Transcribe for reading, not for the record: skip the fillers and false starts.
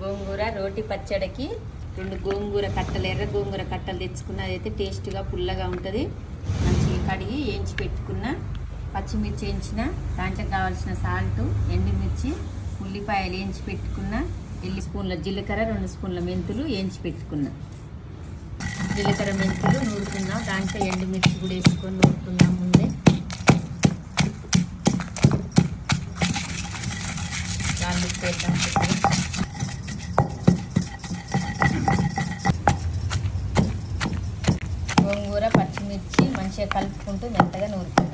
గోంగూర రోటి పచ్చడికి 2 గోంగూర కట్టలు, ఎర్ర గోంగూర కట్టలు తెచ్చుకున్న. అదైతే టేస్ట్గా పుల్లగా ఉంటుంది. మంచిగా కడిగి వేయించి పెట్టుకున్న పచ్చిమిర్చి వేయించిన, దాంట్లో కావాల్సిన సాల్ట్, ఎండుమిర్చి, ఉల్లిపాయలు వేయించి పెట్టుకున్న, 2 స్పూన్ల జీలకర్ర, 2 స్పూన్ల మెంతులు వేయించి పెట్టుకున్న. జీలకర్ర మెంతులు నూరుకుందాం. దాంట్లో ఎండుమిర్చి కూడా వేసుకొని నూరుకుందాం. ముందే గార్లిక్ వేద్దాం. గోంగూర పచ్చిమిర్చి మంచిగా కలుపుకుంటూ మెత్తగా నూరుకుందాం.